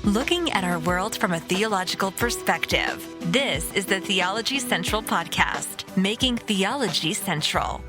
Looking at our world from a theological perspective. This is the Theology Central Podcast, making theology central.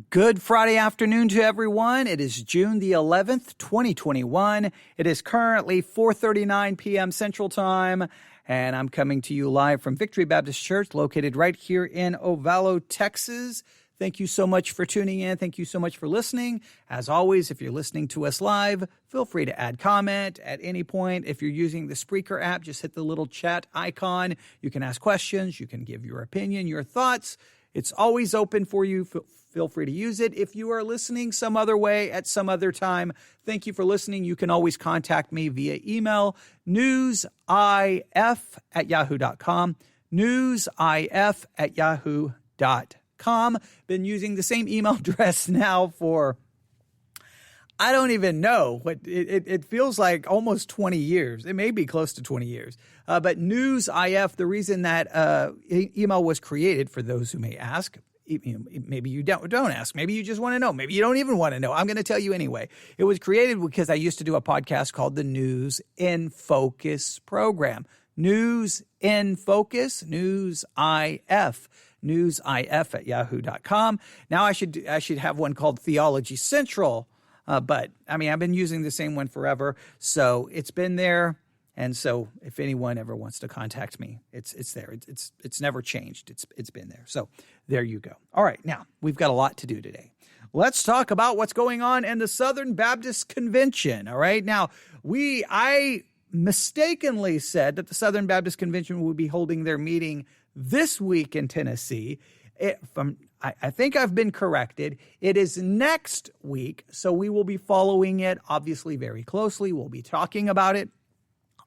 Good Friday afternoon to everyone. It is June the 11th, 2021. It is currently 4:39 p.m. Central Time, and I'm coming to you live from Victory Baptist Church, located right here in Ovalo, Texas. Thank you so much for tuning in. Thank you so much for listening. As always, if you're listening to us live, feel free to add comment at any point. If you're using the Spreaker app, just hit the little chat icon. You can ask questions. You can give your opinion, your thoughts. It's always open for you. Feel free to use it. If you are listening some other way at some other time, thank you for listening. You can always contact me via email, newsif@yahoo.com, newsif@yahoo.com. Been using the same email address now for, I don't even know what it feels like, almost 20 years. It may be close to 20 years. But newsif, the reason that email was created, for those who may ask, maybe you don't ask. Maybe you just want to know. Maybe you don't even want to know. I'm going to tell you anyway. It was created because I used to do a podcast called the News in Focus program. News in Focus, newsif, newsif@yahoo.com. Now I should have one called Theology Central, but I mean, I've been using the same one forever, so it's been there. And so if anyone ever wants to contact me, it's there. It's never changed. It's been there. So there you go. All right. Now we've got a lot to do today. Let's talk about what's going on in the Southern Baptist Convention. All right. Now I mistakenly said that the Southern Baptist Convention would be holding their meeting this week in Tennessee. I think I've been corrected. It is next week. So we will be following it, obviously, very closely. We'll be talking about it.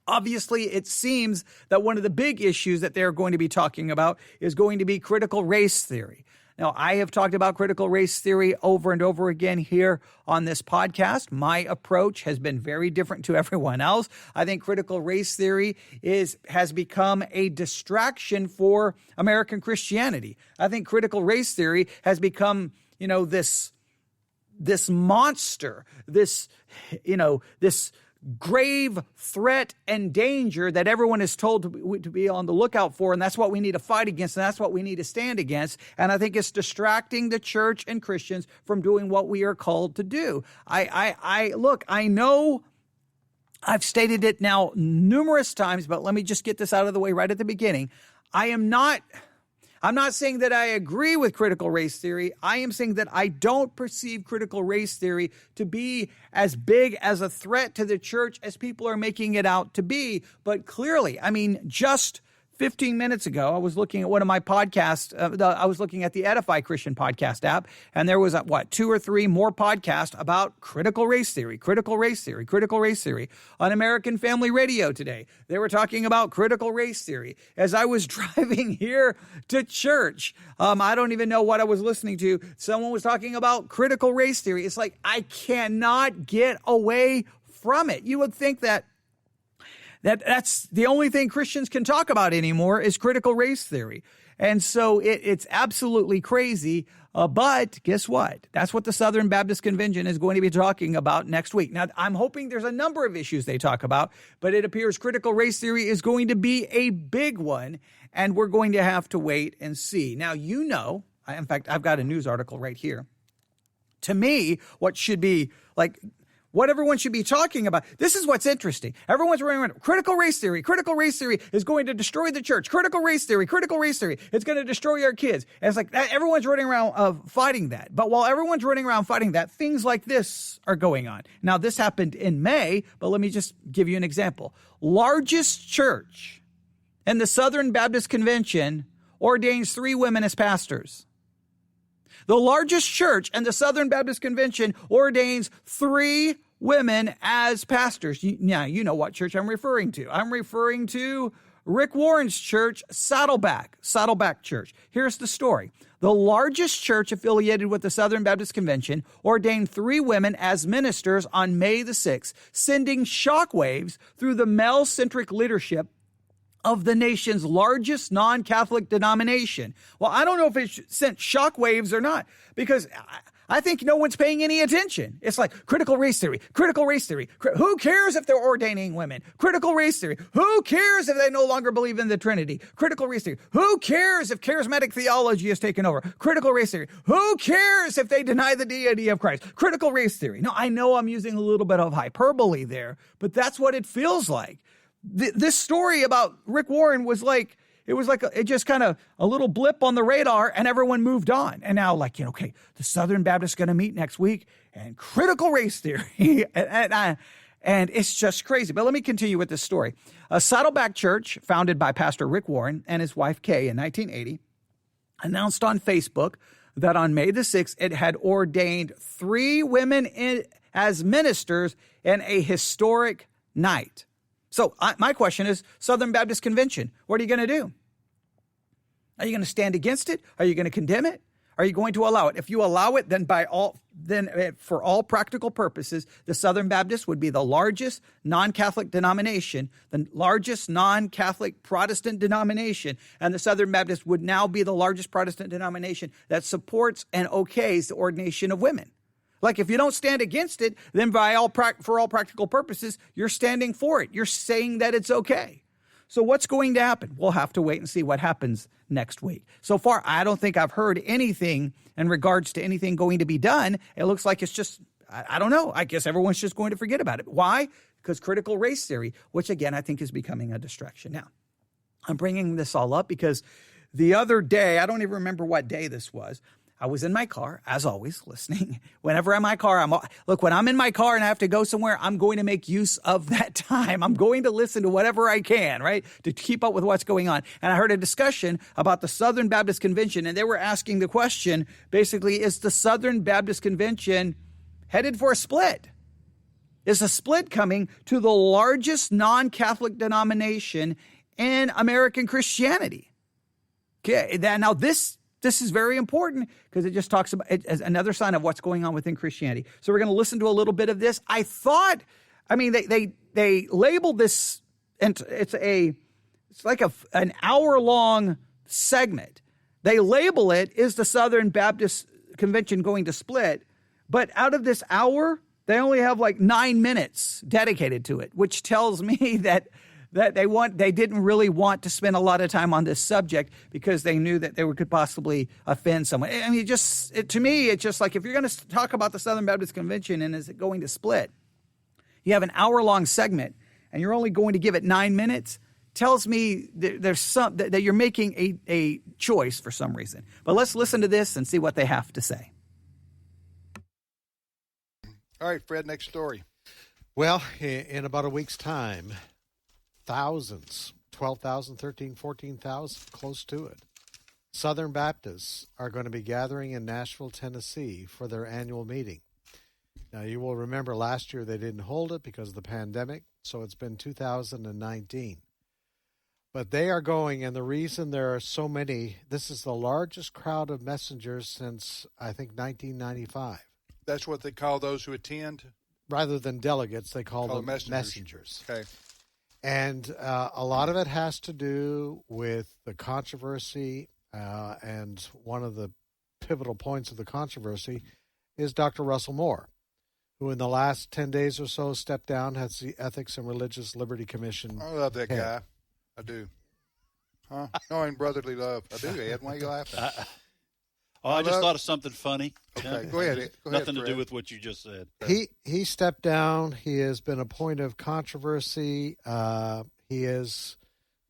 Obviously, it seems that one of the big issues that they're going to be talking about is going to be critical race theory. Now, I have talked about critical race theory over and over again here on this podcast. My approach has been very different to everyone else. I think critical race theory has become a distraction for American Christianity. I think critical race theory has become, this monster, this grave threat and danger that everyone is told to be on the lookout for, and that's what we need to fight against, and that's what we need to stand against. And I think it's distracting the church and Christians from doing what we are called to do. I know I've stated it now numerous times, but let me just get this out of the way right at the beginning. I'm not saying that I agree with critical race theory. I am saying that I don't perceive critical race theory to be as big as a threat to the church as people are making it out to be. But clearly, just 15 minutes ago, I was looking at one of my podcasts. I was looking at the Edify Christian podcast app, and there was, 2 or 3 more podcasts about critical race theory on American Family Radio today. They were talking about critical race theory. As I was driving here to church, I don't even know what I was listening to. Someone was talking about critical race theory. It's like, I cannot get away from it. You would think that's the only thing Christians can talk about anymore is critical race theory. And so it's absolutely crazy. But guess what? That's what the Southern Baptist Convention is going to be talking about next week. Now, I'm hoping there's a number of issues they talk about, but it appears critical race theory is going to be a big one, and we're going to have to wait and see. Now, in fact, I've got a news article right here. To me, what everyone should be talking about. This is what's interesting. Everyone's running around. Critical race theory is going to destroy the church. Critical race theory, it's going to destroy our kids. And it's like everyone's running around fighting that. But while everyone's running around fighting that, things like this are going on. Now, this happened in May, but let me just give you an example. Largest church in the Southern Baptist Convention ordains 3 women as pastors. The largest church in the Southern Baptist Convention ordains 3 women as pastors. Now, you know what church I'm referring to. I'm referring to Rick Warren's church, Saddleback Church. Here's the story. The largest church affiliated with the Southern Baptist Convention ordained 3 women as ministers on May the 6th, sending shockwaves through the male-centric leadership of the nation's largest non-Catholic denomination. Well, I don't know if it sent shockwaves or not, because I think no one's paying any attention. It's like critical race theory, critical race theory. Who cares if they're ordaining women? Critical race theory. Who cares if they no longer believe in the Trinity? Critical race theory. Who cares if charismatic theology has taken over? Critical race theory. Who cares if they deny the deity of Christ? Critical race theory. No, I know I'm using a little bit of hyperbole there, but that's what it feels like. This story about Rick Warren was like, it just kind of a little blip on the radar and everyone moved on. And now okay, the Southern Baptists going to meet next week and critical race theory. and it's just crazy. But let me continue with this story. A Saddleback Church founded by Pastor Rick Warren and his wife Kay in 1980 announced on Facebook that on May the 6th, it had ordained 3 women as ministers in a historic night. So my question is, Southern Baptist Convention, what are you going to do? Are you going to stand against it? Are you going to condemn it? Are you going to allow it? If you allow it, then for all practical purposes, the Southern Baptist would be the largest non-Catholic denomination, the largest non-Catholic Protestant denomination, and the Southern Baptist would now be the largest Protestant denomination that supports and okays the ordination of women. Like if you don't stand against it, then for all practical purposes, you're standing for it. You're saying that it's okay. So what's going to happen? We'll have to wait and see what happens next week. So far, I don't think I've heard anything in regards to anything going to be done. It looks like it's just, I don't know. I guess everyone's just going to forget about it. Why? Because critical race theory, which again, I think is becoming a distraction. Now, I'm bringing this all up because the other day, I don't even remember what day this was, I was in my car, as always, listening. Whenever I'm in my car, when I'm in my car and I have to go somewhere, I'm going to make use of that time. I'm going to listen to whatever I can, right, to keep up with what's going on. And I heard a discussion about the Southern Baptist Convention, and they were asking the question, basically, is the Southern Baptist Convention headed for a split? Is a split coming to the largest non-Catholic denomination in American Christianity? Okay, now this is very important because it just talks about it as another sign of what's going on within Christianity. So we're going to listen to a little bit of this. They labeled this, and it's like an hour-long segment. They label it, is the Southern Baptist Convention going to split? But out of this hour, they only have 9 minutes dedicated to it, which tells me that they didn't really want to spend a lot of time on this subject because they knew that they could possibly offend someone. I mean, to me, it's just like if you're going to talk about the Southern Baptist Convention and is it going to split, you have an hour-long segment and you're only going to give it 9 minutes, tells me that you're making a choice for some reason. But let's listen to this and see what they have to say. All right, Fred, next story. Well, in about a week's time, thousands, 12,000, 13,000, 14,000, close to it, Southern Baptists are going to be gathering in Nashville, Tennessee for their annual meeting. Now, you will remember last year they didn't hold it because of the pandemic, so it's been 2019. But they are going, and the reason there are so many, this is the largest crowd of messengers since, I think, 1995. That's what they call those who attend? Rather than delegates, they call them messengers. Okay. And a lot of it has to do with the controversy, and one of the pivotal points of the controversy is Dr. Russell Moore, who in the last 10 days or so stepped down as the Ethics and Religious Liberty Commission. I love that guy. I do. Huh? Knowing brotherly love. I do, Ed. Why are you laughing? I just thought of something funny. Okay, go ahead. Nothing Fred. to do with what you just said. He stepped down. He has been a point of controversy. He is,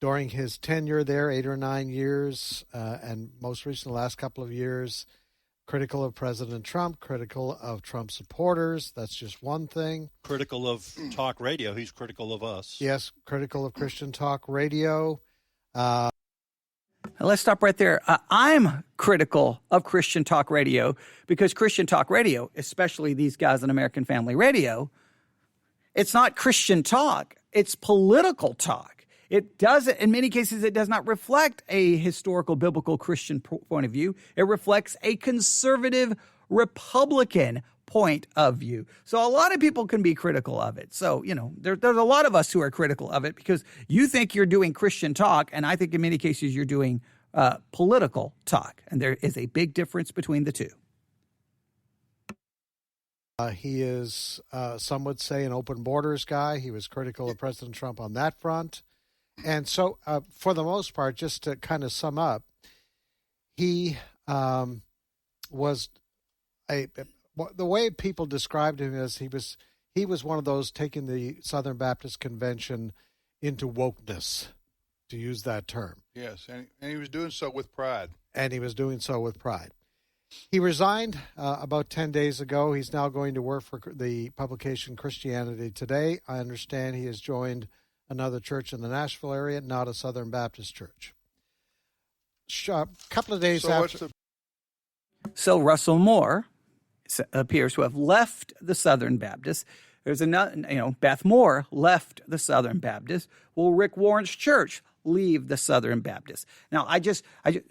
during his tenure there, 8 or 9 years, and most recently the last couple of years, critical of President Trump, critical of Trump supporters. That's just one thing. Critical of talk radio. He's critical of us. Yes, critical of Christian talk radio. Let's stop right there. I'm critical of Christian talk radio because Christian talk radio, especially these guys on American Family Radio, it's not Christian talk. It's political talk. It doesn't, in many cases, it does not reflect a historical, biblical Christian point of view. It reflects a conservative Republican point of view. So a lot of people can be critical of it. So, there's a lot of us who are critical of it because you think you're doing Christian talk, and I think in many cases you're doing political talk. And there is a big difference between the two. He is, some would say, an open borders guy. He was critical of President Trump on that front. And so, for the most part, just to kind of sum up, he was the way people described him is he was one of those taking the Southern Baptist Convention into wokeness, to use that term. Yes, and he was doing so with pride. And he was doing so with pride. He resigned about 10 days ago. He's now going to work for the publication Christianity Today. I understand he has joined another church in the Nashville area, not a Southern Baptist church. A couple of days after. So Russell Moore appears to have left the Southern Baptist. There's another, Beth Moore left the Southern Baptist. Will Rick Warren's church leave the Southern Baptist? Now,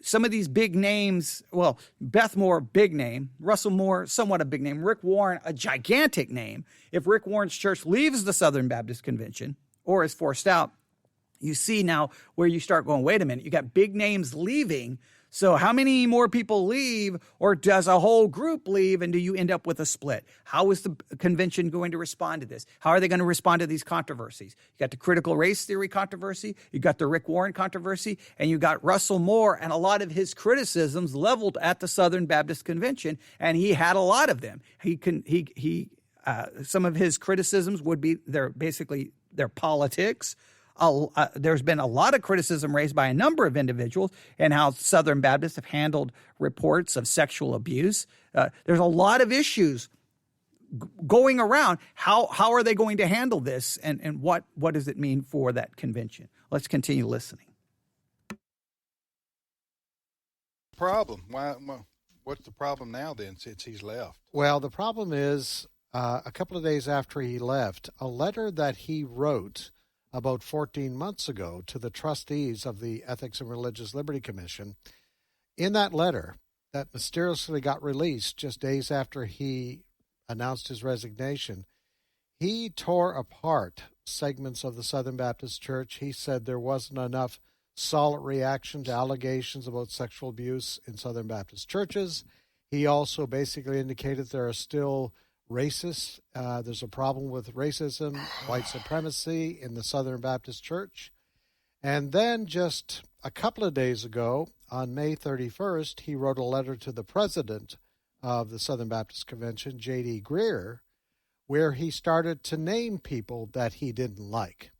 some of these big names, well, Beth Moore, big name. Russell Moore, somewhat a big name. Rick Warren, a gigantic name. If Rick Warren's church leaves the Southern Baptist Convention or is forced out, you see now where you start going, wait a minute, you got big names leaving. So how many more people leave, or does a whole group leave, and do you end up with a split? How is the convention going to respond to this? How are they going to respond to these controversies? You got the critical race theory controversy, you got the Rick Warren controversy, and you got Russell Moore and a lot of his criticisms leveled at the Southern Baptist Convention, and he had a lot of them. Some of his criticisms would be their politics. There's been a lot of criticism raised by a number of individuals and how Southern Baptists have handled reports of sexual abuse. There's a lot of issues going around. How are they going to handle this, and what does it mean for that convention? Let's continue listening. Problem? Why? What's the problem now then, since he's left? Well, the problem is a couple of days after he left, a letter that he wrote about 14 months ago to the trustees of the Ethics and Religious Liberty Commission. In that letter that mysteriously got released just days after he announced his resignation, he tore apart segments of the Southern Baptist Church. He said there wasn't enough solid reaction to allegations about sexual abuse in Southern Baptist churches. He also basically indicated there are still racist. There's a problem with racism, white supremacy in the Southern Baptist Church. And then just a couple of days ago, on May 31st, he wrote a letter to the president of the Southern Baptist Convention, J.D. Greer, where he started to name people that he didn't like.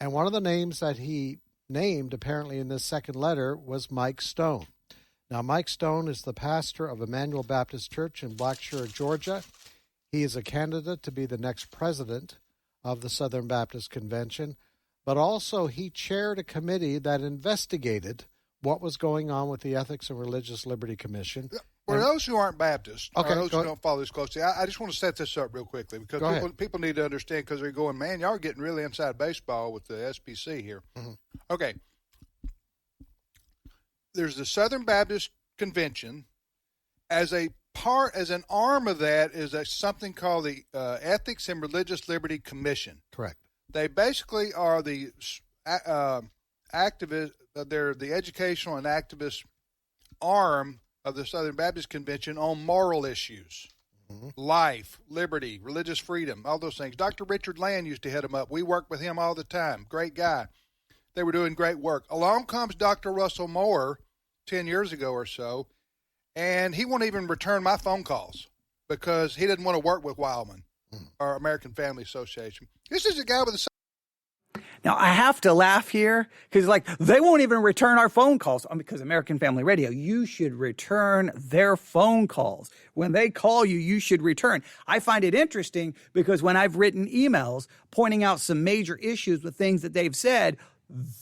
And one of the names that he named, apparently in this second letter, was Mike Stone. Now, Mike Stone is the pastor of Emmanuel Baptist Church in Blacksburg, Georgia. He is a candidate to be the next president of the Southern Baptist Convention, but also he chaired a committee that investigated what was going on with the Ethics and Religious Liberty Commission. For those who aren't Baptists, okay, or those who don't follow this closely, I just want to set this up real quickly because people need to understand, because they're going, man, y'all are getting really inside baseball with the SBC here. Mm-hmm. Okay. There's the Southern Baptist Convention. As an arm of that is something called the Ethics and Religious Liberty Commission. Correct. They basically are the activist. They're the educational and activist arm of the Southern Baptist Convention on moral issues, life, liberty, religious freedom, all those things. Dr. Richard Land used to head them up. We worked with him all the time. Great guy. They were doing great work. Along comes Dr. Russell Moore 10 years ago or so, and he won't even return my phone calls because he didn't want to work with Wildman or American Family Association. This is a guy with a... Now, I have to laugh here because, they won't even return our phone calls because American Family Radio, you should return their phone calls. When they call you, you should return. I find it interesting because when I've written emails pointing out some major issues with things that they've said,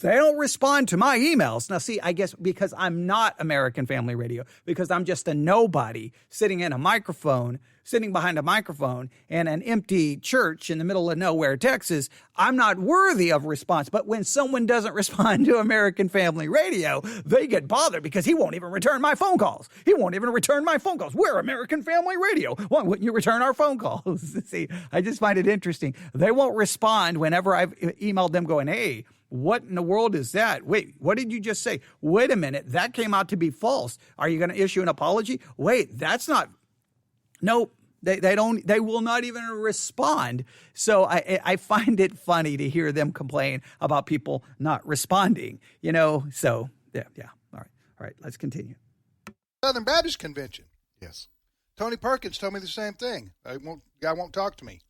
they don't respond to my emails. Now, see, I guess because I'm not American Family Radio, because I'm just a nobody sitting behind a microphone in an empty church in the middle of nowhere, Texas, I'm not worthy of response. But when someone doesn't respond to American Family Radio, they get bothered because he won't even return my phone calls. We're American Family Radio. Why wouldn't you return our phone calls? See, I just find it interesting. They won't respond whenever I've emailed them going, hey, what in the world is that? Wait, what did you just say? Wait a minute, that came out to be false. Are you going to issue an apology? Wait, that's not... Nope, They will not even respond. So I find it funny to hear them complain about people not responding, so yeah. All right. Let's continue. Southern Baptist Convention. Yes. Tony Perkins told me the same thing. Guy won't talk to me.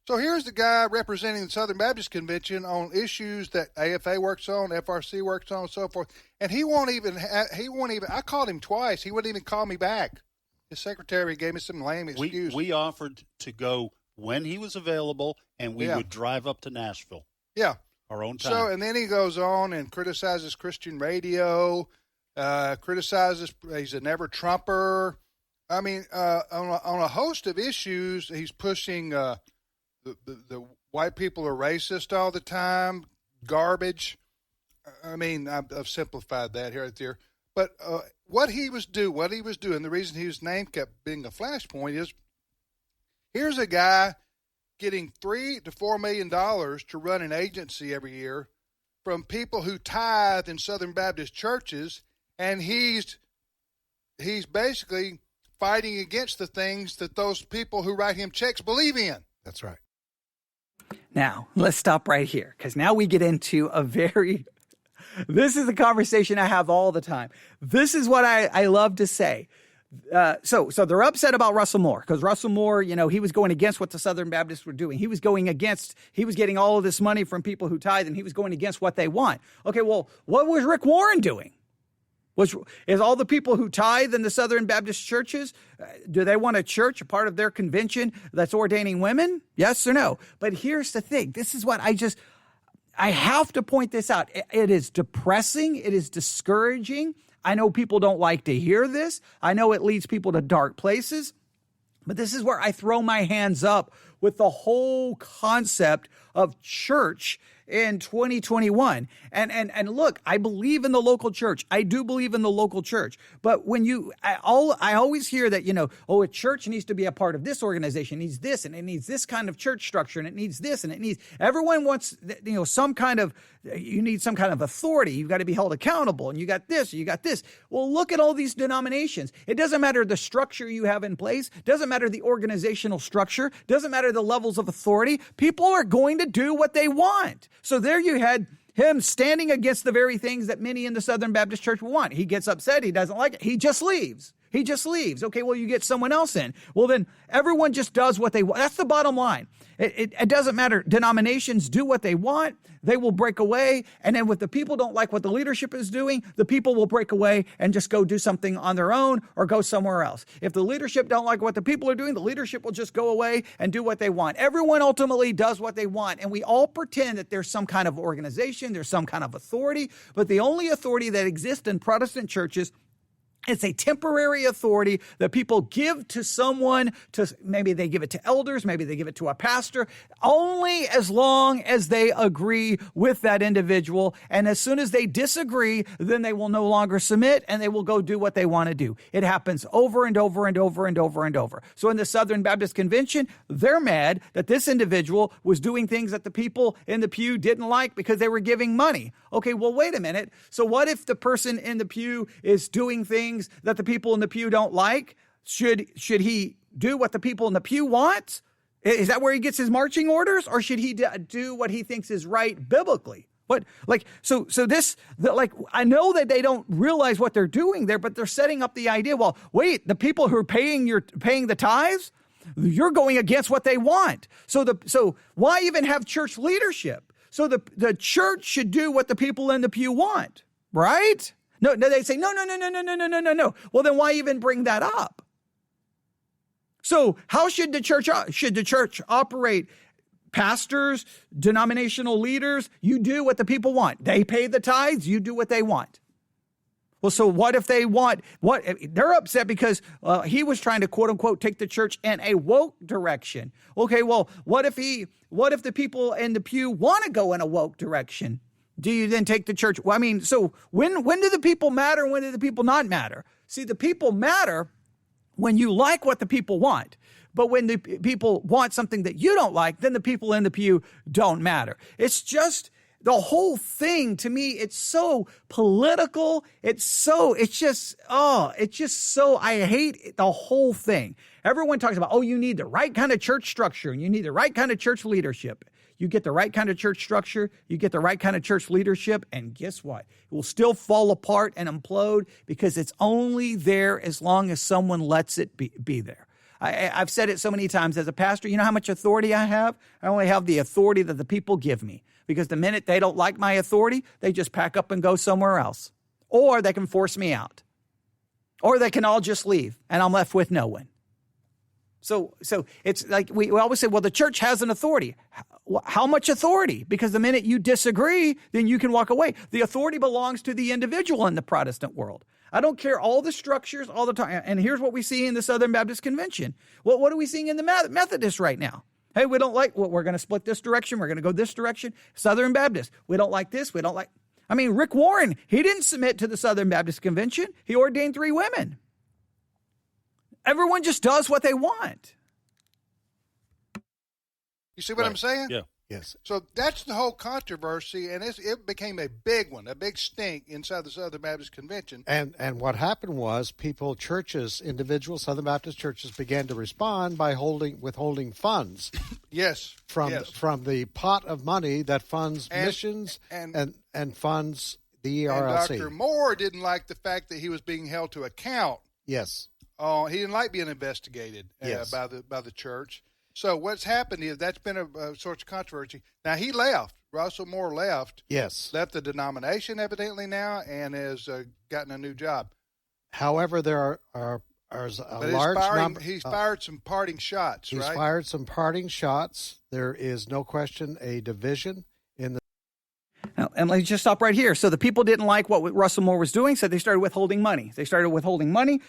So here's the guy representing the Southern Baptist Convention on issues that AFA works on, FRC works on, and so forth. And he won't even, I called him twice. He wouldn't even call me back. His secretary gave me some lame excuse. We offered to go when he was available, and we would drive up to Nashville. Yeah. Our own time. So, and then he goes on and criticizes Christian radio, criticizes, he's a never Trumper. I mean, on a host of issues, he's pushing the white people are racist all the time, garbage. I mean, I've simplified that here right there. But what he was doing, the reason his name kept being a flashpoint is, here's a guy getting $3 to $4 million to run an agency every year from people who tithe in Southern Baptist churches, and he's basically fighting against the things that those people who write him checks believe in. That's right. Now, let's stop right here, because now we get into this is a conversation I have all the time. This is what I love to say. So they're upset about Russell Moore, because Russell Moore, he was going against what the Southern Baptists were doing. He was getting all of this money from people who tithe, and he was going against what they want. Okay, well, what was Rick Warren doing? Is all the people who tithe in the Southern Baptist churches, do they want a church, a part of their convention that's ordaining women? Yes or no? But here's the thing. This is what I have to point this out. It is depressing. It is discouraging. I know people don't like to hear this. I know it leads people to dark places. But this is where I throw my hands up with the whole concept of church in 2021. And look, I believe in the local church. I do believe in the local church. But I always hear that, a church needs to be a part of this organization. It needs this, and it needs this kind of church structure, and it needs this, and it needs, everyone wants, you need some kind of authority. You've got to be held accountable, and you got this, you got this. Well, look at all these denominations. It doesn't matter the structure you have in place. Doesn't matter the organizational structure. Doesn't matter the levels of authority. People are going to do what they want. So there you had him standing against the very things that many in the Southern Baptist Church want. He gets upset. He doesn't like it. He just leaves. Okay, well, you get someone else in. Well, then everyone just does what they want. That's the bottom line. It doesn't matter. Denominations do what they want. They will break away. And then if the people don't like what the leadership is doing, the people will break away and just go do something on their own or go somewhere else. If the leadership don't like what the people are doing, the leadership will just go away and do what they want. Everyone ultimately does what they want. And we all pretend that there's some kind of organization, there's some kind of authority. But the only authority that exists in Protestant churches, it's a temporary authority that people give to someone, maybe they give it to elders, maybe they give it to a pastor, only as long as they agree with that individual. And as soon as they disagree, then they will no longer submit and they will go do what they want to do. It happens over and over and over and over and over. So in the Southern Baptist Convention, they're mad that this individual was doing things that the people in the pew didn't like because they were giving money. Okay, well, wait a minute. So what if the person in the pew is doing things that the people in the pew don't like? Should he do what the people in the pew want? Is that where he gets his marching orders, or should he do what he thinks is right biblically? I know that they don't realize what they're doing there, but they're setting up the idea. Well, wait, the people who are paying the tithes, you're going against what they want. So why even have church leadership? So the church should do what the people in the pew want, right? No, they say, no. Well, then why even bring that up? So how should the church operate? Pastors, denominational leaders, you do what the people want. They pay the tithes, you do what they want. Well, so what if they want, they're upset because he was trying to, quote unquote, take the church in a woke direction. Okay, well, what if the people in the pew want to go in a woke direction? Do you then take the church? Well, I mean, so when do the people matter? When do the people not matter? See, the people matter when you like what the people want. But when the people want something that you don't like, then the people in the pew don't matter. It's just, the whole thing, to me, it's so political. I hate the whole thing. Everyone talks about, you need the right kind of church structure and you need the right kind of church leadership. You get the right kind of church structure, you get the right kind of church leadership, and guess what? It will still fall apart and implode because it's only there as long as someone lets it be there. I've said it so many times as a pastor, you know how much authority I have? I only have the authority that the people give me, because the minute they don't like my authority, they just pack up and go somewhere else. Or they can force me out. Or they can all just leave, and I'm left with no one. So it's like we always say, well, the church has an authority. How much authority? Because the minute you disagree, then you can walk away. The authority belongs to the individual in the Protestant world. I don't care all the structures all the time. And here's what we see in the Southern Baptist Convention. Well, what are we seeing in the Methodists right now? Hey, we don't like what we're going to split this direction. We're going to go this direction. Southern Baptist, we don't like this. We don't like. I mean, Rick Warren, he didn't submit to the Southern Baptist Convention. He ordained 3 women. Everyone just does what they want. You see what I'm saying? Yeah. Yes. So that's the whole controversy, and it became a big one, a big stink inside the Southern Baptist Convention. And what happened was churches, individual Southern Baptist churches began to respond by withholding funds. Yes. From the pot of money that funds missions and funds the ERLC. And Dr. Moore didn't like the fact that he was being held to account. Yes. He didn't like being investigated by the church. So what's happened is that's been a source of controversy. Now, he left. Russell Moore left. Yes. Left the denomination evidently now and has gotten a new job. However, there are a large number. He's fired some parting shots, right? He's fired some parting shots. There is no question a division in the. Now, and let's just stop right here. So the people didn't like what Russell Moore was doing, so they started withholding money.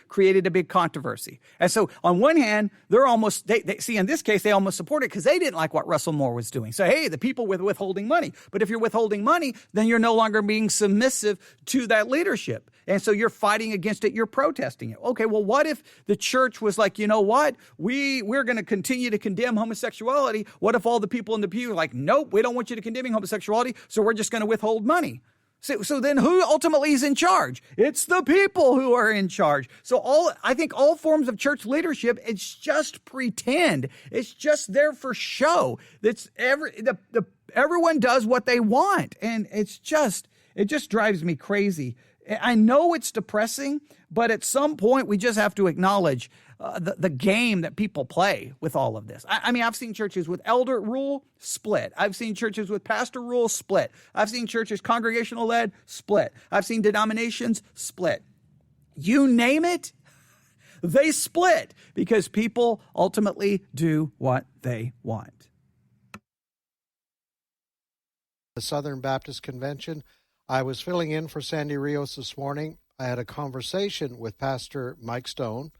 Created a big controversy. And so on one hand, they're almost, they see in this case, they almost support it because they didn't like what Russell Moore was doing. So, hey, the people with withholding money. But if you're withholding money, then you're no longer being submissive to that leadership. And so you're fighting against it, you're protesting it. Okay, well, what if the church was like, you know what? We're going to continue to condemn homosexuality. What if all the people in the pew are like, nope, we don't want you to condemn homosexuality, so we're just going to withhold money. So then who ultimately is in charge? It's the people who are in charge. So I think all forms of church leadership, it's just pretend. It's just there for show. Everyone does what they want. And it just drives me crazy. I know it's depressing, but at some point we just have to acknowledge the game that people play with all of this. I mean, I've seen churches with elder rule split. I've seen churches with pastor rule split. I've seen churches congregational led split. I've seen denominations split. You name it, they split because people ultimately do what they want. The Southern Baptist Convention. I was filling in for Sandy Rios this morning. I had a conversation with Pastor Mike Stone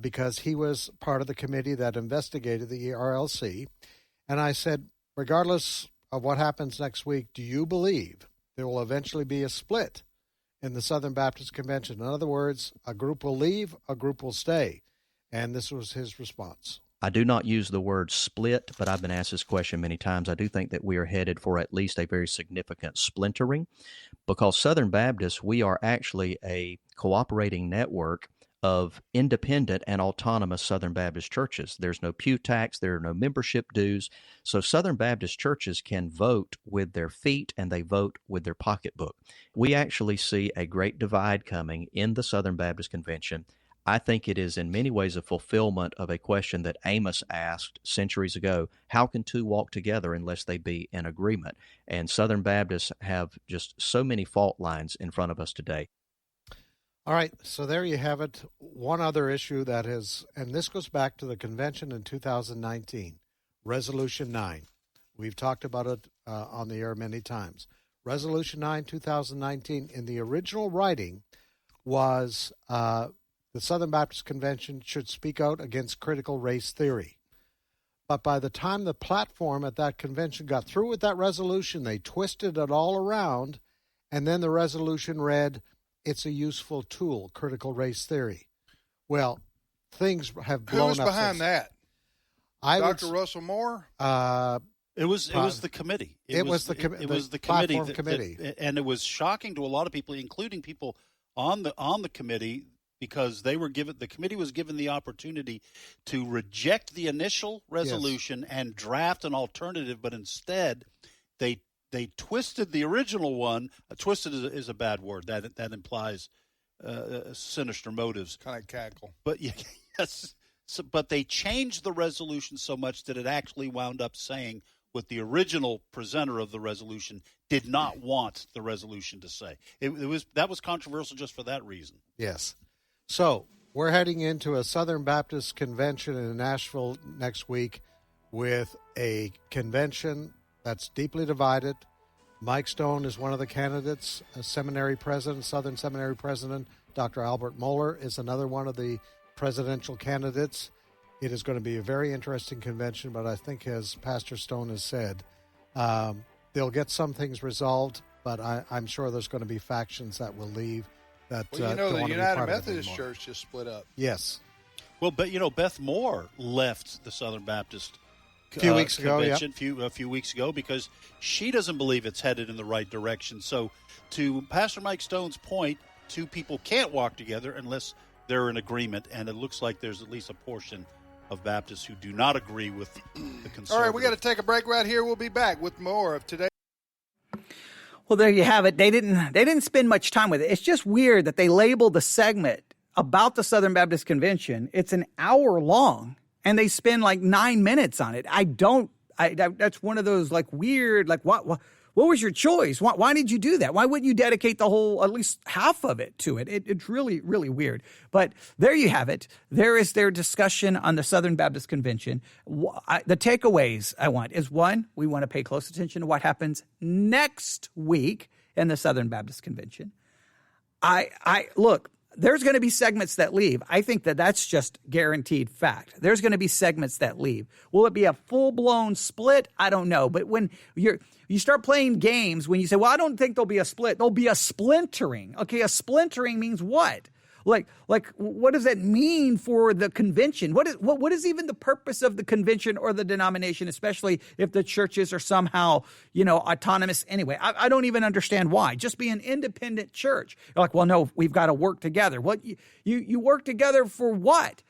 because he was part of the committee that investigated the ERLC. And I said, regardless of what happens next week, do you believe there will eventually be a split in the Southern Baptist Convention? In other words, a group will leave, a group will stay. And this was his response. I do not use the word split, but I've been asked this question many times. I do think that we are headed for at least a very significant splintering because Southern Baptists, we are actually a cooperating network of independent and autonomous Southern Baptist churches. There's no pew tax, there are no membership dues. So Southern Baptist churches can vote with their feet and they vote with their pocketbook. We actually see a great divide coming in the Southern Baptist Convention. I think it is in many ways a fulfillment of a question that Amos asked centuries ago, how can two walk together unless they be in agreement? And Southern Baptists have just so many fault lines in front of us today. All right, so there you have it. One other issue that is, and this goes back to the convention in 2019, Resolution 9. We've talked about it on the air many times. Resolution 9, 2019, in the original writing was the Southern Baptist Convention should speak out against critical race theory. But by the time the platform at that convention got through with that resolution, they twisted it all around, and then the resolution read, it's a useful tool, critical race theory. Well, things have blown up. Who was behind that? Dr. Russell Moore? It was the committee. It was the committee. Committee. And it was shocking to a lot of people, including people on the committee, because the committee was given the opportunity to reject the initial resolution and draft an alternative, but instead they twisted the original one. Twisted is a bad word. That implies sinister motives. Kind of cackle. But yes. But they changed the resolution so much that it actually wound up saying what the original presenter of the resolution did not want the resolution to say. That was controversial just for that reason. Yes. So we're heading into a Southern Baptist convention in Nashville next week with a convention that's deeply divided. Mike Stone is one of the candidates, a seminary president, Southern Seminary president. Dr. Albert Mohler is another one of the presidential candidates. It is going to be a very interesting convention, but I think, as Pastor Stone has said, they'll get some things resolved, but I'm sure there's going to be factions that will leave. That the United Methodist Church just split up. Yes. Well, but Beth Moore left the Southern Baptist a few weeks convention a few weeks ago because she doesn't believe it's headed in the right direction. So, to Pastor Mike Stone's point, two people can't walk together unless they're in agreement, and it looks like there's at least a portion of Baptists who do not agree with the conservative. All right, we got to take a break right here. We'll be back with more of today. Well, there you have it. They didn't spend much time with it. It's just weird that they labeled the segment about the Southern Baptist Convention. It's an hour long, and they spend like 9 minutes on it. That's one of those like weird, like what was your choice? Why did you do that? Why wouldn't you dedicate the whole, at least half of it to it? It's really, really weird. But there you have it. There is their discussion on the Southern Baptist Convention. The takeaways I want is, one, we want to pay close attention to what happens next week in the Southern Baptist Convention. Look, there's going to be segments that leave. I think that's just guaranteed fact. There's going to be segments that leave. Will it be a full-blown split? I don't know. But when you start playing games, when you say, well, I don't think there'll be a split, there'll be a splintering. Okay, a splintering means what? Like, what does that mean for the convention? What is even the purpose of the convention or the denomination, especially if the churches are somehow, autonomous anyway? I don't even understand why. Just be an independent church. You're like, well, no, we've got to work together. What you work together for what?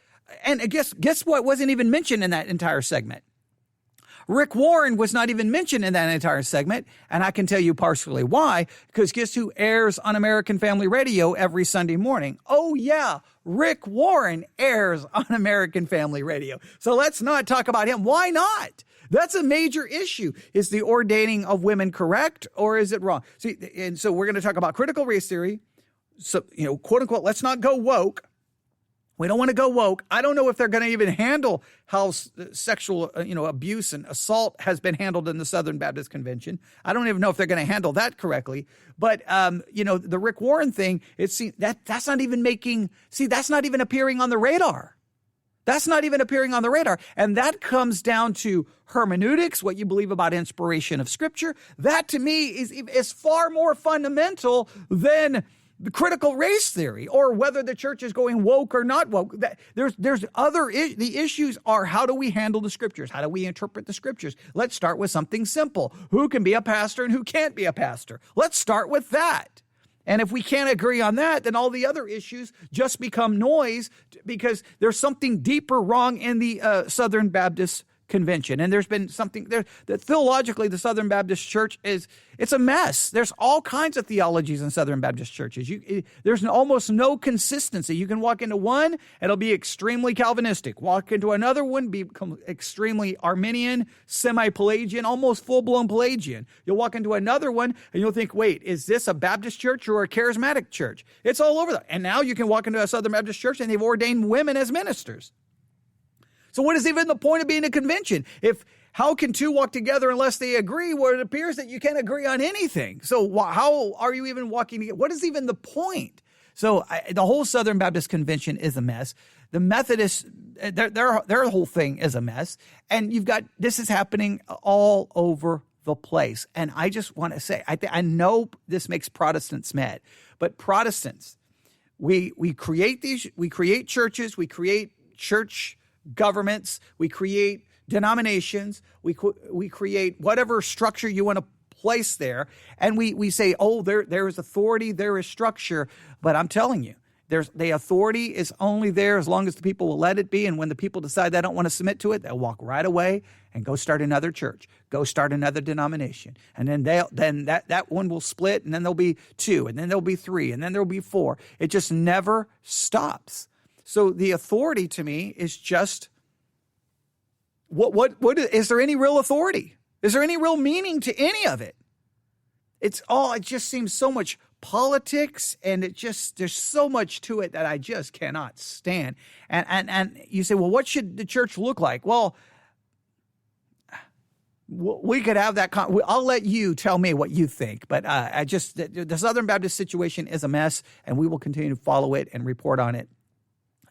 And guess what wasn't even mentioned in that entire segment? Rick Warren was not even mentioned in that entire segment, and I can tell you partially why, because guess who airs on American Family Radio every Sunday morning? Oh, yeah, Rick Warren airs on American Family Radio. So let's not talk about him. Why not? That's a major issue. Is the ordaining of women correct, or is it wrong? See, and so we're going to talk about critical race theory. So, quote unquote, let's not go woke. We don't want to go woke. I don't know if they're going to even handle how sexual, abuse and assault has been handled in the Southern Baptist Convention. I don't even know if they're going to handle that correctly. But, the Rick Warren thing, that's not even appearing on the radar. That's not even appearing on the radar. And that comes down to hermeneutics, what you believe about inspiration of Scripture. That, to me, is far more fundamental than the critical race theory, or whether the church is going woke or not woke. The issues are, how do we handle the Scriptures? How do we interpret the Scriptures? Let's start with something simple. Who can be a pastor and who can't be a pastor? Let's start with that. And if we can't agree on that, then all the other issues just become noise, because there's something deeper wrong in the Southern Baptist Convention. And there's been something there that theologically the Southern Baptist Church it's a mess. There's all kinds of theologies in Southern Baptist churches. There's almost no consistency. You can walk into one, it'll be extremely Calvinistic. Walk into another one, become extremely Arminian, semi-Pelagian, almost full-blown Pelagian. You'll walk into another one and you'll think, wait, is this a Baptist church or a charismatic church? It's all over there. And now you can walk into a Southern Baptist church and they've ordained women as ministers. So what is even the point of being a convention? How can two walk together unless they agree? Well, it appears that you can't agree on anything. So how are you even walking together? What is even the point? So the whole Southern Baptist Convention is a mess. The Methodists, their whole thing is a mess. And this is happening all over the place. And I just want to say, I know this makes Protestants mad, but Protestants, we create churches, we create church governments, we create denominations. We create whatever structure you want to place there, and we say, oh, there is authority, there is structure. But I'm telling you, the authority is only there as long as the people will let it be. And when the people decide they don't want to submit to it, they'll walk right away and go start another church, go start another denomination. And then that one will split, and then there'll be 2, and then there'll be 3, and then there'll be 4. It just never stops. So the authority to me is just, what is there any real authority? Is there any real meaning to any of it? It just seems so much politics, and there's so much to it that I just cannot stand. And you say, well, what should the church look like? Well, we could have that. I'll let you tell me what you think, but the Southern Baptist situation is a mess, and we will continue to follow it and report on it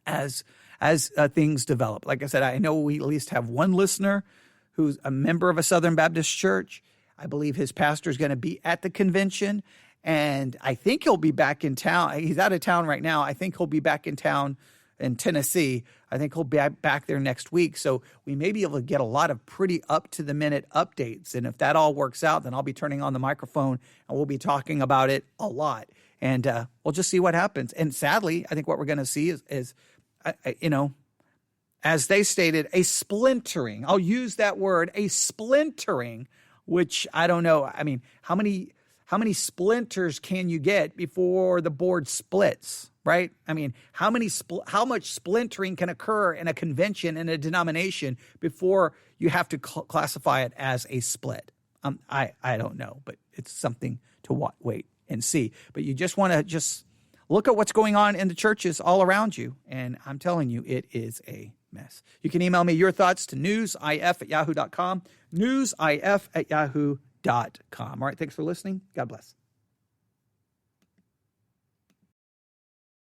as things develop. Like I said, I know we at least have one listener who's a member of a Southern Baptist church. I believe his pastor is going to be at the convention, and I think he'll be back in town. He's out of town right now. I think he'll be back in town in Tennessee. I think he'll be back there next week. So we may be able to get a lot of pretty up-to-the-minute updates. And if that all works out, then I'll be turning on the microphone, and we'll be talking about it a lot. And we'll just see what happens. And sadly, I think what we're going to see is as they stated, a splintering. I'll use that word, a splintering, which I don't know. I mean, how many splinters can you get before the board splits, right? I mean, how much splintering can occur in a convention, in a denomination, before you have to classify it as a split? I don't know, but it's something to wait and see. But you just want to just look at what's going on in the churches all around you, and I'm telling you, it is a mess. You can email me your thoughts to newsif@yahoo.com, newsif@yahoo.com. All right, thanks for listening. God bless.